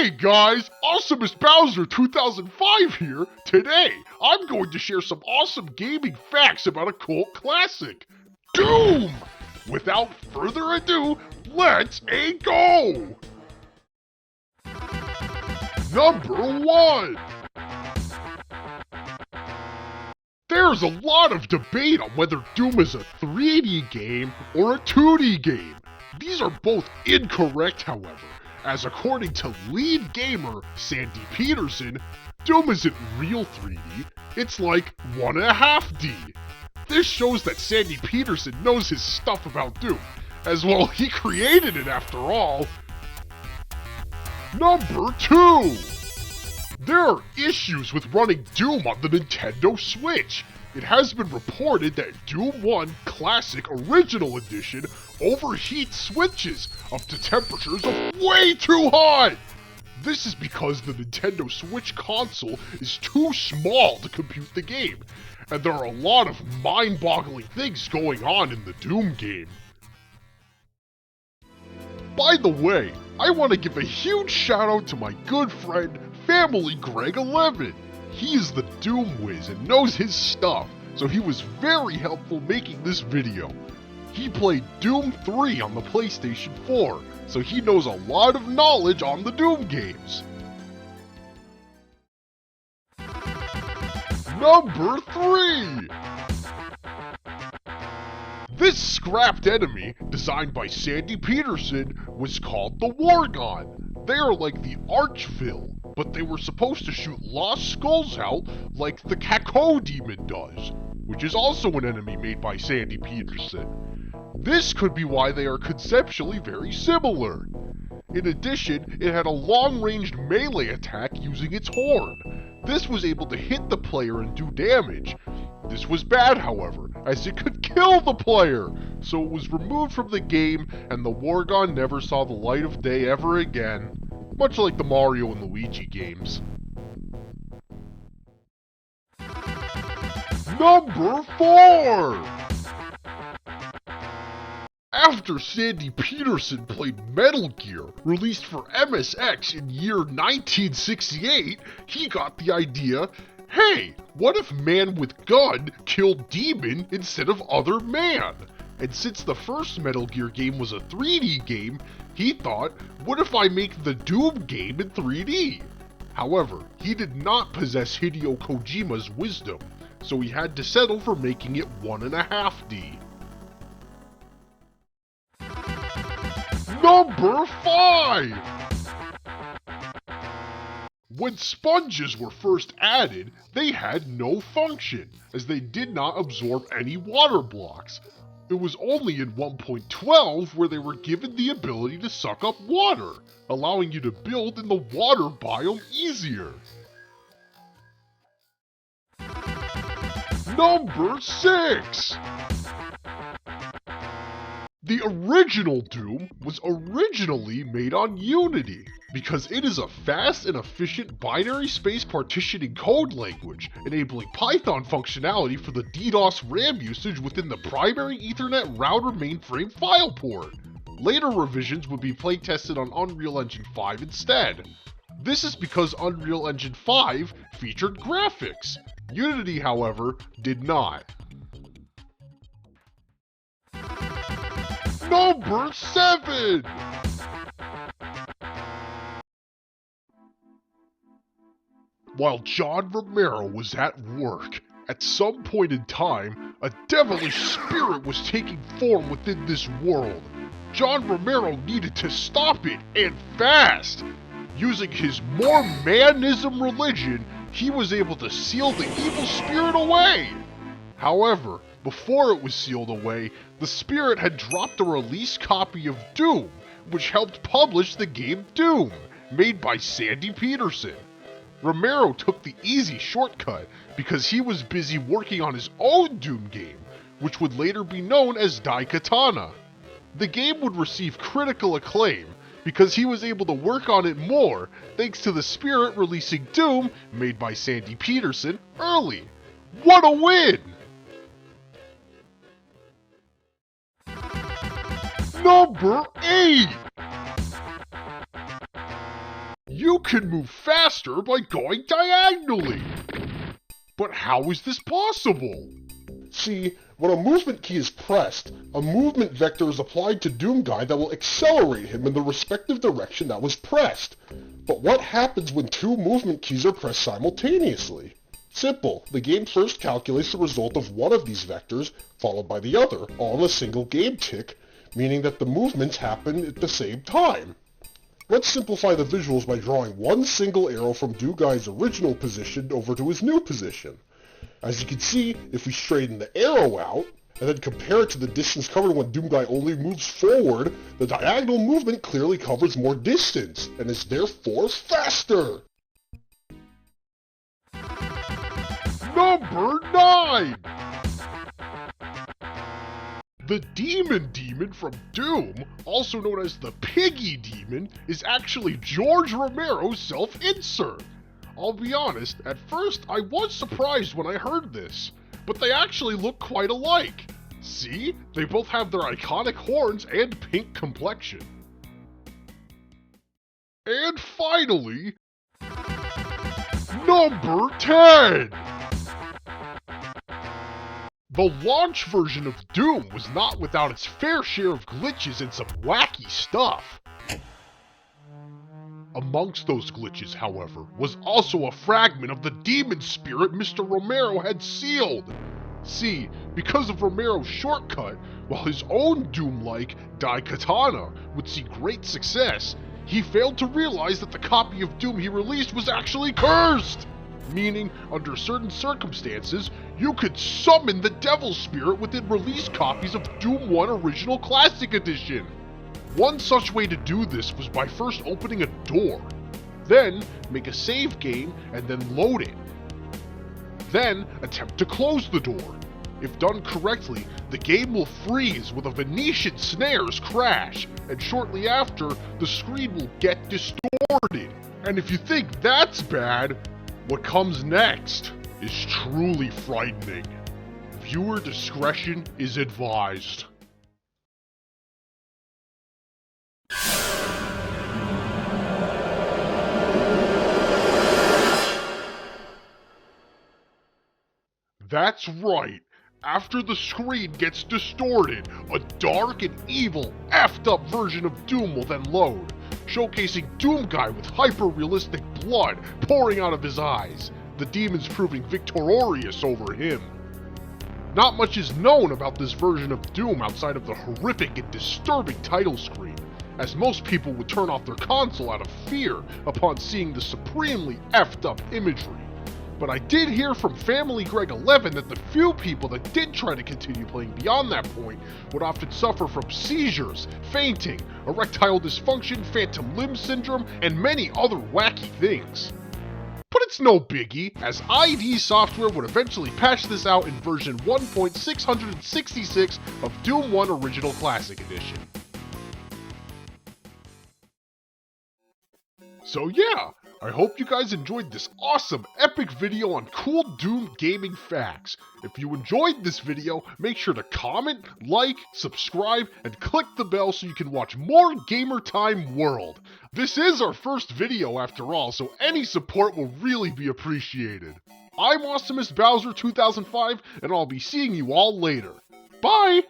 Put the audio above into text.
Hey guys, Awesomest Bowser 2005 here. Today, I'm going to share some awesome gaming facts about a cult classic, Doom! Without further ado, let's go! Number 1! There's a lot of debate on whether Doom is a 3D game or a 2D game. These are both incorrect, however, as according to lead gamer Sandy Peterson, Doom isn't real 3D, it's like 1.5D. This shows that Sandy Peterson knows his stuff about Doom, as well he created it after all. Number 2! There are issues with running Doom on the Nintendo Switch. It has been reported that Doom 1 Classic Original Edition overheats switches up to temperatures of way too hot! This is because the Nintendo Switch console is too small to compute the game, and there are a lot of mind-boggling things going on in the Doom game. By the way, I want to give a huge shout out to my good friend, Family Greg11. He is the Doom whiz and knows his stuff, so he was very helpful making this video. He played Doom 3 on the PlayStation 4, so he knows a lot of knowledge on the Doom games. Number 3! This scrapped enemy, designed by Sandy Peterson, was called the Worgon. They are like the Archville, but they were supposed to shoot lost skulls out like the Kako Demon does, which is also an enemy made by Sandy Peterson. This could be why they are conceptually very similar. In addition, it had a long-ranged melee attack using its horn. This was able to hit the player and do damage. This was bad, however, as it could kill the player, so it was removed from the game and the Worgon never saw the light of day ever again, much like the Mario and Luigi games. Number 4! After Sandy Peterson played Metal Gear, released for MSX in year 1968, he got the idea, hey, what if man with gun killed demon instead of other man? And since the first Metal Gear game was a 3D game, he thought, what if I make the Doom game in 3D? However, he did not possess Hideo Kojima's wisdom, so he had to settle for making it 1.5D. Number 5! When sponges were first added, they had no function, as they did not absorb any water blocks. It was only in 1.12 where they were given the ability to suck up water, allowing you to build in the water biome easier. Number 6! The original Doom was originally made on Unity, because it is a fast and efficient binary space partitioning code language, enabling Python functionality for the DDoS RAM usage within the primary Ethernet router mainframe file port. Later revisions would be playtested on Unreal Engine 5 instead. This is because Unreal Engine 5 featured graphics. Unity, however, did not. Number 7! While John Romero was at work, at some point in time, a devilish spirit was taking form within this world. John Romero needed to stop it, and fast! Using his Mormonism religion, he was able to seal the evil spirit away! However, before it was sealed away, the spirit had dropped a release copy of Doom, which helped publish the game Doom, made by Sandy Peterson. Romero took the easy shortcut because he was busy working on his own Doom game, which would later be known as Daikatana. The game would receive critical acclaim because he was able to work on it more thanks to the spirit releasing Doom, made by Sandy Peterson, early. What a win! Number 8! you can move faster by going diagonally. But how is this possible? See, when a movement key is pressed, a movement vector is applied to Doomguy that will accelerate him in the respective direction that was pressed. But what happens when two movement keys are pressed simultaneously? Simple. The game first calculates the result of one of these vectors, followed by the other, all in a single game tick, meaning that the movements happen at the same time. Let's simplify the visuals by drawing one single arrow from Doomguy's original position over to his new position. As you can see, if we straighten the arrow out, and then compare it to the distance covered when Doomguy only moves forward, the diagonal movement clearly covers more distance, and is therefore faster! Number 9! The Demon from Doom, also known as the Piggy Demon, is actually George Romero's self-insert. I'll be honest, at first I was surprised when I heard this, but they actually look quite alike. See? They both have their iconic horns and pink complexion. And finally, number 10! The launch version of Doom was not without its fair share of glitches and some wacky stuff. Amongst those glitches, however, was also a fragment of the demon spirit Mr. Romero had sealed. See, because of Romero's shortcut, while his own Doom-like Daikatana would see great success, he failed to realize that the copy of Doom he released was actually cursed! Meaning, under certain circumstances, you could summon the Devil Spirit within released copies of Doom 1 Original Classic Edition. One such way to do this was by first opening a door, then make a save game and then load it. Then attempt to close the door. If done correctly, the game will freeze with a Venetian snares crash, and shortly after, the screen will get distorted. And if you think that's bad, what comes next is truly frightening. Viewer discretion is advised. That's right. After the screen gets distorted, a dark and evil, effed up version of Doom will then load, showcasing Doomguy with hyper-realistic blood pouring out of his eyes, the demons proving victorious over him. Not much is known about this version of Doom outside of the horrific and disturbing title screen, as most people would turn off their console out of fear upon seeing the supremely effed up imagery. But I did hear from Family Greg 11 that the few people that did try to continue playing beyond that point would often suffer from seizures, fainting, erectile dysfunction, phantom limb syndrome, and many other wacky things. But it's no biggie, as ID Software would eventually patch this out in version 1.666 of Doom 1 Original Classic Edition. So yeah, I hope you guys enjoyed this awesome, epic video on cool Doom gaming facts. If you enjoyed this video, make sure to comment, like, subscribe, and click the bell so you can watch more Gamer Time World. This is our first video after all, so any support will really be appreciated. I'm Awesomeness Bowser 2005, and I'll be seeing you all later. Bye!